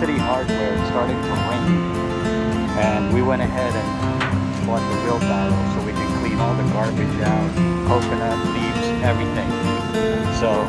City Hardware. It's starting to rain, and we went ahead and bought the wheelbarrow so we can clean all the garbage out, coconut leaves, everything. So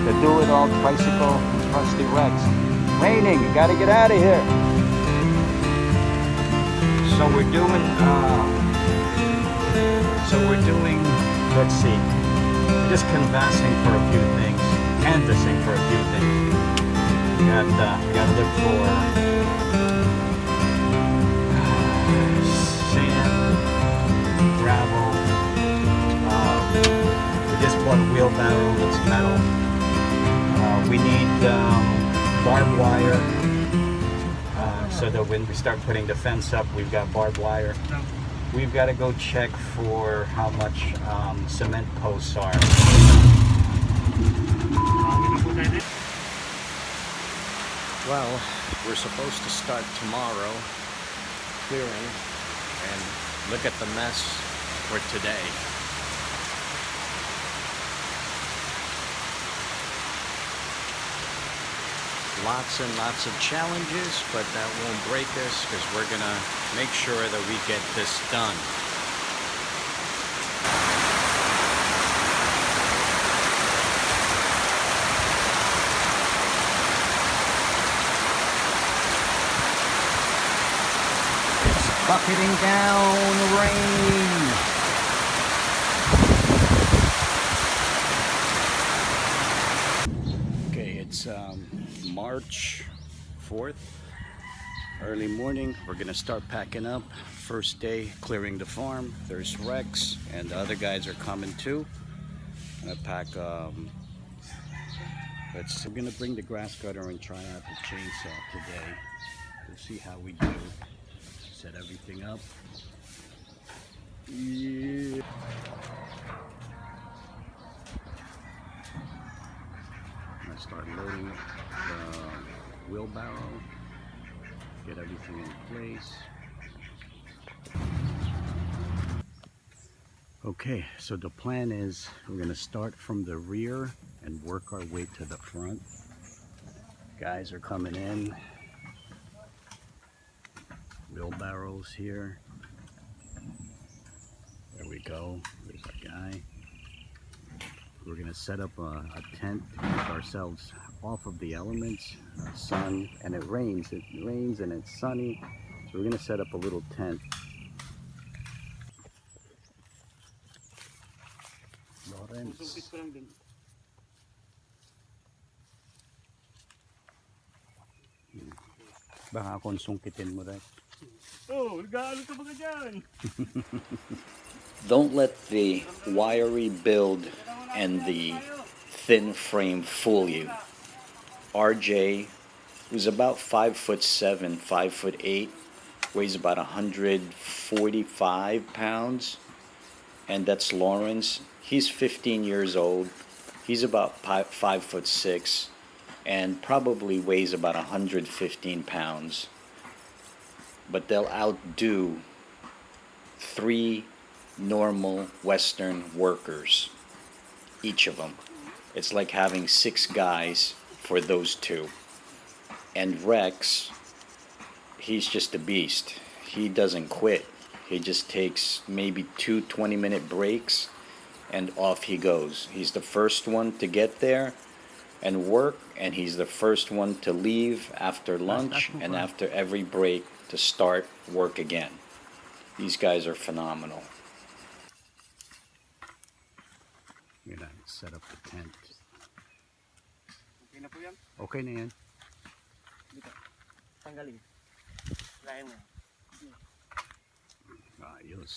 the do-it-all tricycle trusty Rex. Raining, you gotta get out of here. So we're doing, let's see, just canvassing for a few things, canvassing for a few things. Gotta look for sand, gravel. We just bought a wheelbarrow that's metal. We need barbed wire so that when we start putting the fence up, we've got barbed wire. We've got to go check for how much cement posts are. Well, we're supposed to start tomorrow clearing, and look at the mess for today. Lots and lots of challenges, but that won't break us because we're gonna make sure that we get this done. It's bucketing down rain. It's March 4th, early morning. We're gonna start packing up. First day clearing the farm. There's Rex and the other guys are coming too. I'm gonna pack we're gonna bring the grass cutter and try out the chainsaw today. We'll see how we do. Set everything up. Yeah. Start loading the wheelbarrow, get everything in place. Okay, so the plan is we're going to start from the rear and work our way to the front. Guys are coming in. Wheelbarrows here. There we go. There's our guy. We're going to set up a tent to keep ourselves off of the elements, sun, and it rains. It rains and it's sunny, so we're going to set up a little tent. Lawrence. Baka akong sungkitin mo, Rex. Oh, nag-aalok ka ba ka dyan? Don't let the wiry build and the thin frame fool you. RJ, who's about 5'7", 5'8", weighs about 145 pounds, and that's Lawrence. He's 15 years old. He's about 5'6", and probably weighs about 115 pounds. But they'll outdo 3 normal Western workers, each of them. It's like having 6 guys for those 2. And Rex, he's just a beast. He doesn't quit. He just takes maybe 2 20-minute breaks and off he goes. He's the first one to get there and work, and he's the first one to leave after lunch and after every break to start work again. These guys are phenomenal. I'm gonna set up the tent. Okay na po yan? Okay na yan. Dito. Tanggalin. Layan mo. Ayos.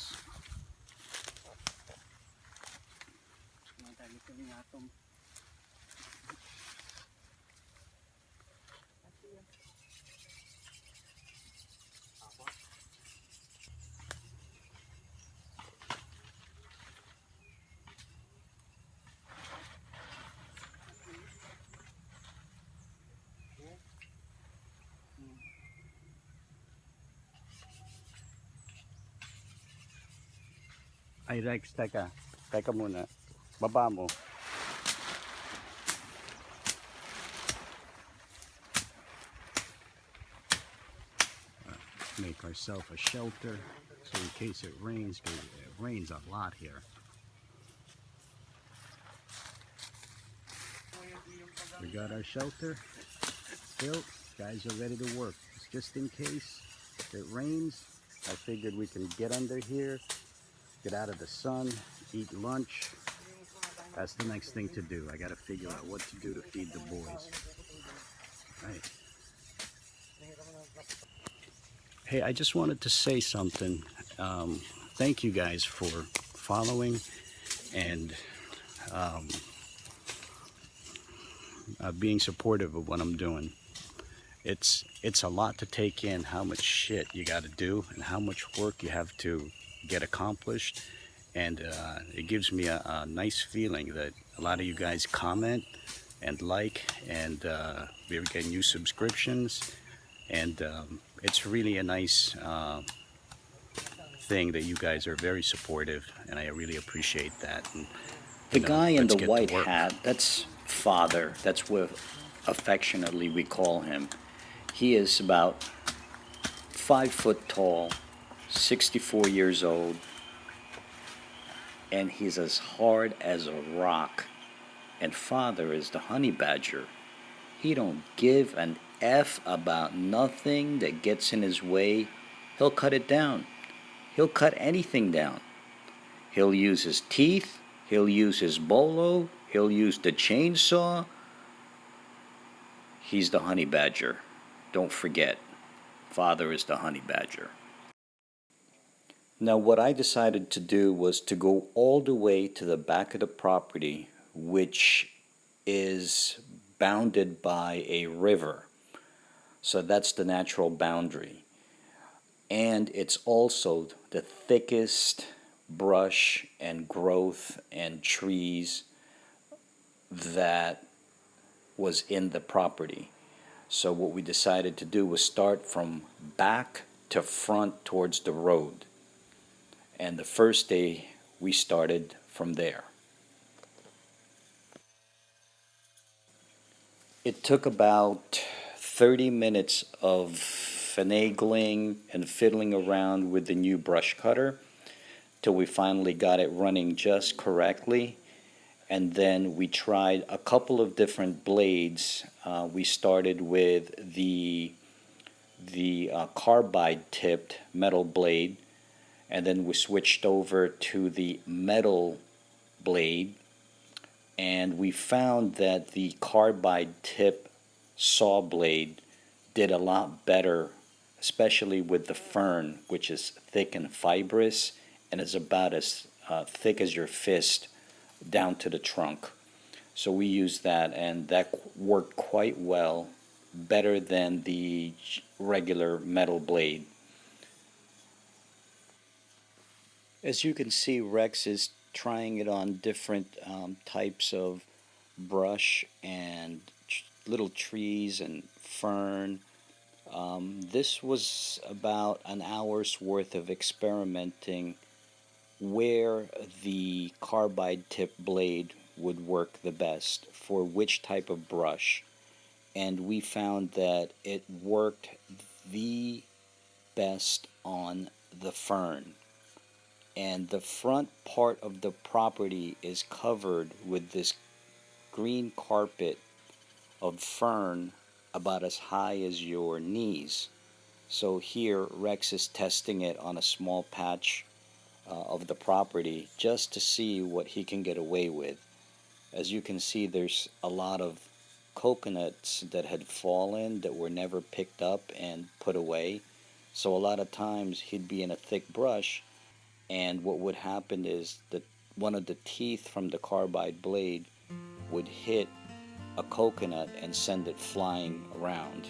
Mantay ito yung atom. Ay Rex, teka muna. Baba mo. make ourselves a shelter, so in case it rains, 'cause it rains a lot here. We got our shelter built. Guys are ready to work. Just in case it rains, I figured we can get under here, get out of the sun, eat lunch. That's the next thing to do. I got to figure out what to do to feed the boys. Right. Hey, I just wanted to say something. Thank you guys for following and being supportive of what I'm doing. It's a lot to take in, how much shit you got to do and how much work you have to get accomplished. And it gives me a nice feeling that a lot of you guys comment and like, and we're getting new subscriptions. And it's really a nice thing that you guys are very supportive, and I really appreciate that. And, The you know, guy in let's the get to white work. hat, that's Father. That's what affectionately we call him. He is about 5 foot tall, 64 years old, and he's as hard as a rock. And Father is the honey badger. He don't give an F about nothing that gets in his way. He'll cut it down. He'll cut anything down. He'll use his teeth. He'll use his bolo. He'll use the chainsaw. He's the honey badger. Don't forget, Father is the honey badger. Now, what I decided to do was to go all the way to the back of the property, which is bounded by a river. So that's the natural boundary. And it's also the thickest brush and growth and trees that was in the property. So what we decided to do was start from back to front towards the road. And the first day we started from there. It took about 30 minutes of finagling and fiddling around with the new brush cutter till we finally got it running just correctly. And then we tried a couple of different blades. We started with the carbide tipped metal blade, and then we switched over to the metal blade, and we found that the carbide tip saw blade did a lot better, especially with the fern, which is thick and fibrous and is about as thick as your fist down to the trunk. So we used that, and that worked quite well, better than the regular metal blade. As you can see, Rex is trying it on different types of brush and little trees and fern. This was about an hour's worth of experimenting where the carbide tip blade would work the best for which type of brush. And we found that it worked the best on the fern. And the front part of the property is covered with this green carpet of fern about as high as your knees. So here Rex is testing it on a small patch of the property just to see what he can get away with. As you can see, there's a lot of coconuts that had fallen that were never picked up and put away. So a lot of times he'd be in a thick brush, and what would happen is that one of the teeth from the carbide blade would hit a coconut and send it flying around.